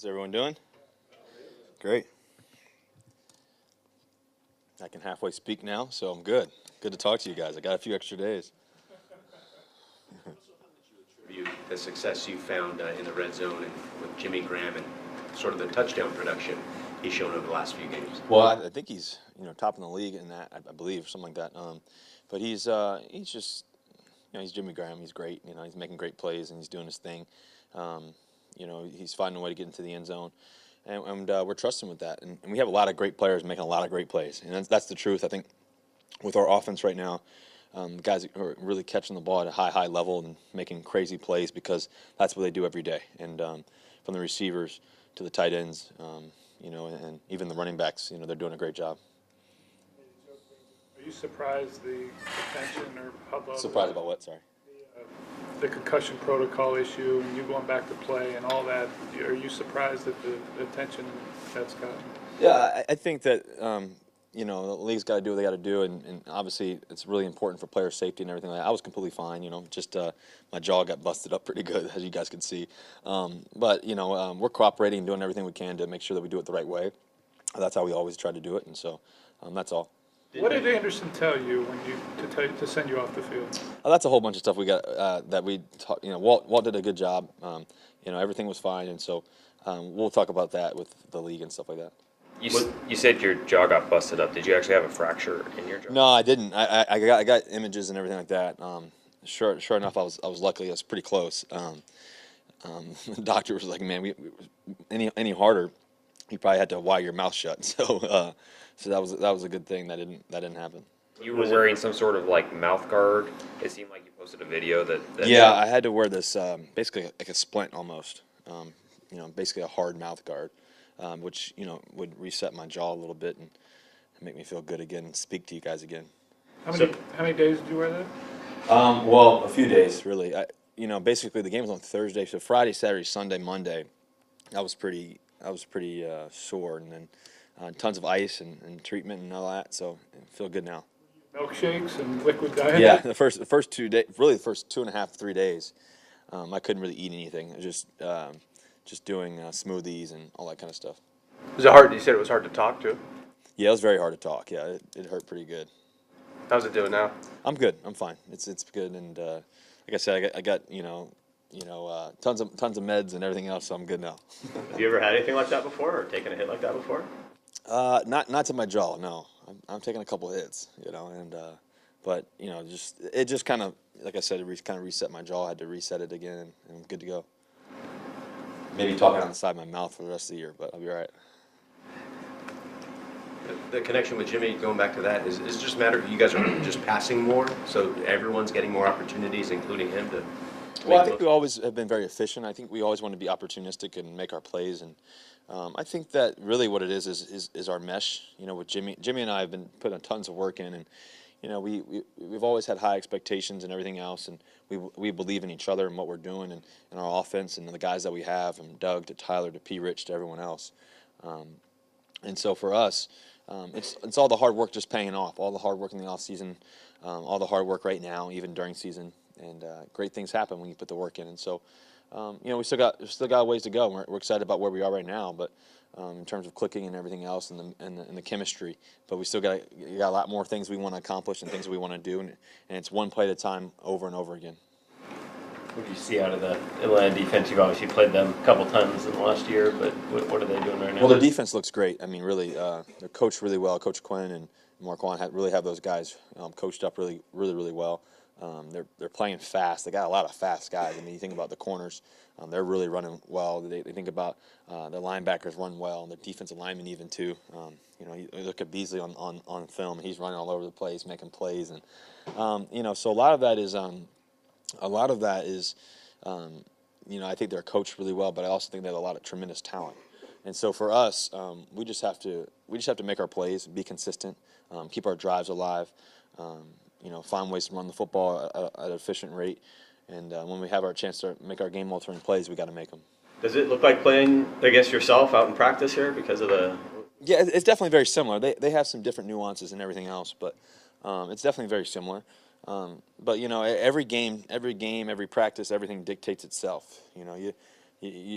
How's everyone doing? Great. I can halfway speak now, so I'm good. Good to talk to you guys. I got a few extra days. The success you found in the red zone and with Jimmy Graham and sort of the touchdown production he's shown over the last few games. Well, I think he's top in the league in that, I believe, something like that. But he's just he's Jimmy Graham. He's great. He's making great plays and he's doing his thing. He's finding a way to get into the end zone, and we're trusting with that. And we have a lot of great players making a lot of great plays, and that's the truth. I think with our offense right now. Guys are really catching the ball at a high level and making crazy plays because that's what they do every day. And from the receivers to the tight ends, and even the running backs, they're doing a great job. Are you surprised the attention or hubbub? Surprised about what? Sorry. The concussion protocol issue and you going back to play and all that. Are you surprised at the attention that's gotten? Yeah, I think that. The league's got to do what they got to do, and obviously it's really important for player safety and everything like that. I was completely fine, just my jaw got busted up pretty good, as you guys can see. But we're cooperating and doing everything we can to make sure that we do it the right way. That's how we always try to do it, and so that's all. What did Anderson tell you when to send you off the field? That's a whole bunch of stuff we got that we talk. Walt did a good job. Everything was fine, and so we'll talk about that with the league and stuff like that. You said your jaw got busted up. Did you actually have a fracture in your jaw? No, I didn't. I got images and everything like that. Sure enough, I was lucky. I was pretty close. The doctor was like, "Man, any harder, you probably had to wire your mouth shut." So that was a good thing that didn't happen. You were wearing some sort of mouth guard. It seemed like you posted a video that yeah, I had to wear this basically like a splint almost. Basically a hard mouth guard. Which would reset my jaw a little bit and make me feel good again and speak to you guys again. How many days did you wear that? Well, a few days really. Basically the game was on Thursday, so Friday, Saturday, Sunday, Monday. I was pretty sore, and then tons of ice and treatment and all that. So I feel good now. Milkshakes and liquid diet. Yeah, the first 2 days, really the first 2.5, 3 days, I couldn't really eat anything. Just doing smoothies and all that kind of stuff. Was it hard? You said it was hard to talk to. Yeah, it was very hard to talk. Yeah, it hurt pretty good. How's it doing now? I'm good. I'm fine. It's good, and like I said, I got tons of meds and everything else, so I'm good now. Have you ever had anything like that before, or taken a hit like that before? Not to my jaw. No, I'm taking a couple of hits, but it just kind of, like I said, it kind of reset my jaw. I had to reset it again, and I'm good to go. Maybe talking on the side of my mouth for the rest of the year, but I'll be all right. The connection with Jimmy, going back to that, is it just a matter of you guys are just passing more, so everyone's getting more opportunities, including him, to Well, I think we always have been very efficient. I think we always want to be opportunistic and make our plays, and I think that really what it is our mesh. With Jimmy and I have been putting tons of work in, and we've always had high expectations and everything else, and we believe in each other and what we're doing and our offense and the guys that we have, from Doug to Tyler to P. Rich to everyone else. And so for us, it's all the hard work just paying off, all the hard work in the off season, all the hard work right now, even during season, and great things happen when you put the work in. And so, we still got ways to go. We're excited about where we are right now, but in terms of clicking and everything else and the chemistry, but we still got a lot more things we want to accomplish and things we want to do, and it's one play at a time, over and over again. What do you see out of the Atlanta defense? You've obviously played them a couple times in the last year, but what are they doing right now? Well, their defense looks great. I mean, really, they're coached really well. Coach Quinn and Marquand really have those guys coached up really well. They're playing fast. They got a lot of fast guys. I mean, you think about the corners, they're really running well. They think about the linebackers run well, and the defensive linemen even too. You look at Beasley on film, and he's running all over the place, making plays, and so a lot of that is I think they're coached really well, but I also think they have a lot of tremendous talent. And so for us, we just have to make our plays, be consistent, keep our drives alive. Find ways to run the football at an efficient rate, and when we have our chance to make our game-altering plays, we got to make them. Does it look like playing, I guess, yourself out in practice here because of the? Yeah, it's definitely very similar. They have some different nuances and everything else, but it's definitely very similar. But every game, every practice, everything dictates itself.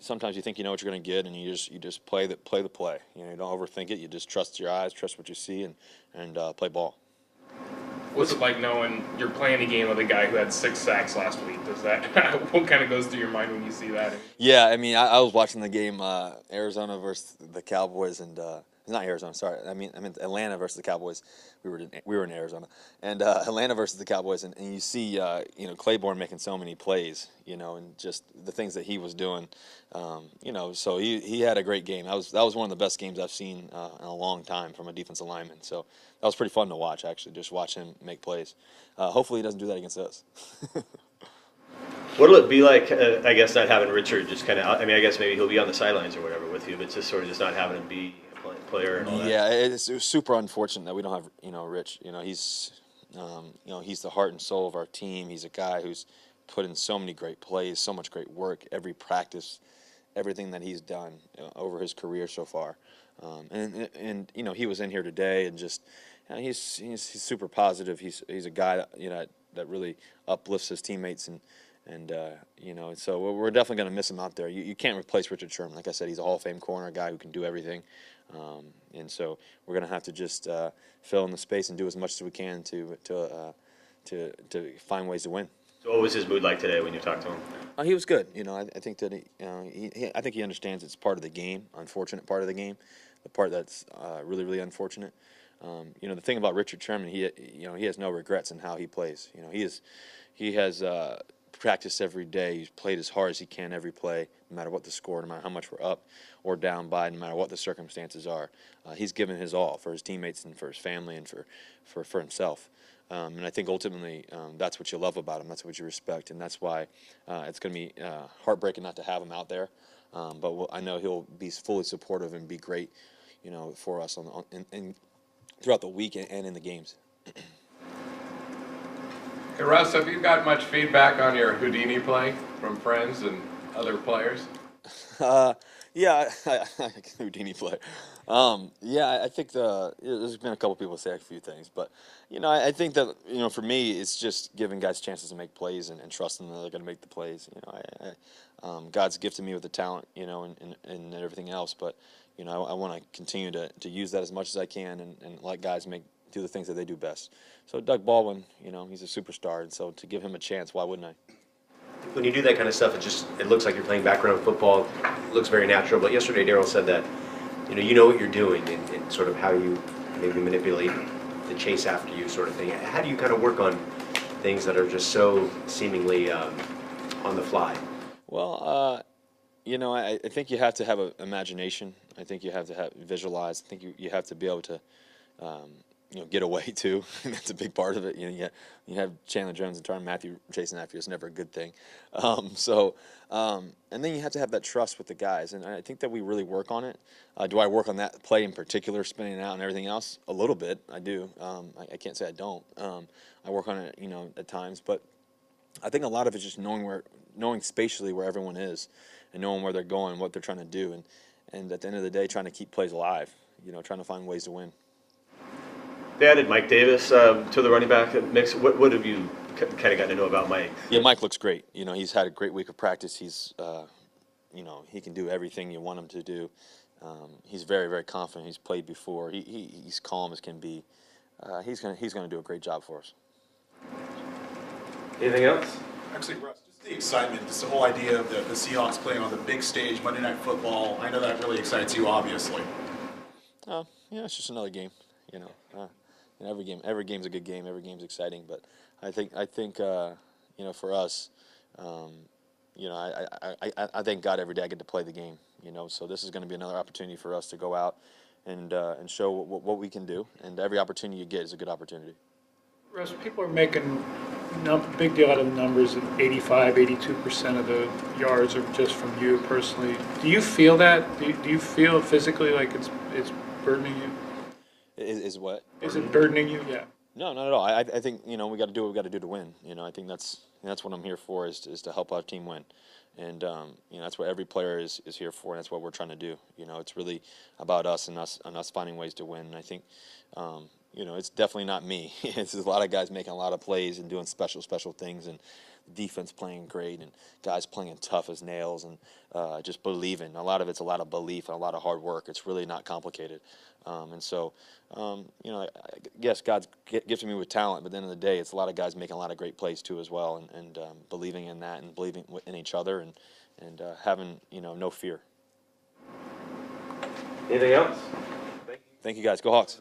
sometimes you think you know what you're going to get, and you just play the play. You know, you don't overthink it. You just trust your eyes, trust what you see, and play ball. What's it like knowing you're playing a game with a guy who had 6 sacks last week? Does that what kind of goes through your mind when you see that? Yeah, I mean, I was watching the game, Arizona versus the Cowboys, and not Arizona. Sorry, I mean Atlanta versus the Cowboys. We were in Arizona, and Atlanta versus the Cowboys, and you see Claiborne making so many plays, and just the things that he was doing, So he had a great game. That was one of the best games I've seen in a long time from a defensive lineman. So that was pretty fun to watch, actually, just watch him make plays. Hopefully he doesn't do that against us. What'll it be like, I guess, not having Richard just kind of, I mean, I guess maybe he'll be on the sidelines or whatever with you, but just sort of just not having him be a player and all that? Yeah, it was super unfortunate that we don't have, Rich. He's the heart and soul of our team. He's a guy who's put in so many great plays, so much great work, every practice, everything that he's done over his career so far. And he was in here today, and just he's super positive. He's a guy that really uplifts his teammates, and so we're definitely going to miss him out there. You can't replace Richard Sherman. Like I said, he's a Hall of Fame corner, a guy who can do everything. And so we're going to have to just fill in the space and do as much as we can to find ways to win. So what was his mood like today when you talked to him? He was good. I think that I think he understands it's part of the game, unfortunate part of the game, the part that's really, really unfortunate. The thing about Richard Sherman, he has no regrets in how he plays. He has practiced every day. He's played as hard as he can every play, no matter what the score, no matter how much we're up or down by, no matter what the circumstances are. He's given his all for his teammates and for his family and for himself. And I think ultimately that's what you love about him. That's what you respect, and that's why it's going to be heartbreaking not to have him out there. But I know he'll be fully supportive and be great, for us and throughout the week and in the games. Hey Russ, have you got much feedback on your Houdini play from friends and other players? Yeah, I Houdini play. I think there's been a couple people say a few things, but I think that for me it's just giving guys chances to make plays and trusting that they're going to make the plays. God's gifted me with the talent, and everything else, but I want to continue to use that as much as I can and let guys do the things that they do best. So Doug Baldwin, he's a superstar, and so to give him a chance, why wouldn't I? When you do that kind of stuff, it looks like you're playing background football. It looks very natural. But yesterday, Darryl said that you know what you're doing and sort of how you maybe manipulate the chase after you, sort of thing. How do you kind of work on things that are just so seemingly on the fly? Well, I think you have to have an imagination. I think you have to visualize. I think you have to be able to get away too. That's a big part of it. You have Chandler Jones and Tyrann Mathieu chasing after you. It's never a good thing. And then you have to have that trust with the guys. And I think that we really work on it. Do I work on that play in particular, spinning out and everything else? A little bit, I do. I can't say I don't. I work on it, at times. But I think a lot of it's just knowing spatially where everyone is, and knowing where they're going, what they're trying to do, and at the end of the day, trying to keep plays alive. Trying to find ways to win. They added Mike Davis to the running back mix. What have you kind of gotten to know about Mike? Yeah, Mike looks great. He's had a great week of practice. He's, he can do everything you want him to do. He's very, very confident. He's played before. He's calm as can be. He's gonna do a great job for us. Anything else? Actually, Russ, just the excitement, just the whole idea of the Seahawks playing on the big stage, Monday Night Football. I know that really excites you, obviously. It's just another game. Every game's a good game. Every game's exciting. But I think for us, I thank God every day I get to play the game. So this is going to be another opportunity for us to go out and show what we can do. And every opportunity you get is a good opportunity. Russ, people are making big deal out of the numbers that 82% of the yards are just from you personally. Do you feel that? Do you feel physically like it's burdening you? Is what? Is it burdening you? Yeah. No, not at all. I think we got to do what we got to do to win. I think that's what I'm here for is to help our team win, and that's what every player is here for, and that's what we're trying to do. It's really about us and us finding ways to win. And I think it's definitely not me. It's a lot of guys making a lot of plays and doing special things, and defense playing great, and guys playing tough as nails, and just believing. A lot of it's a lot of belief and a lot of hard work. It's really not complicated. And so, yes, God's gifted me with talent, but at the end of the day, it's a lot of guys making a lot of great plays too as well, and believing in that and believing in each other, and having no fear. Anything else? Thank you guys. Go Hawks.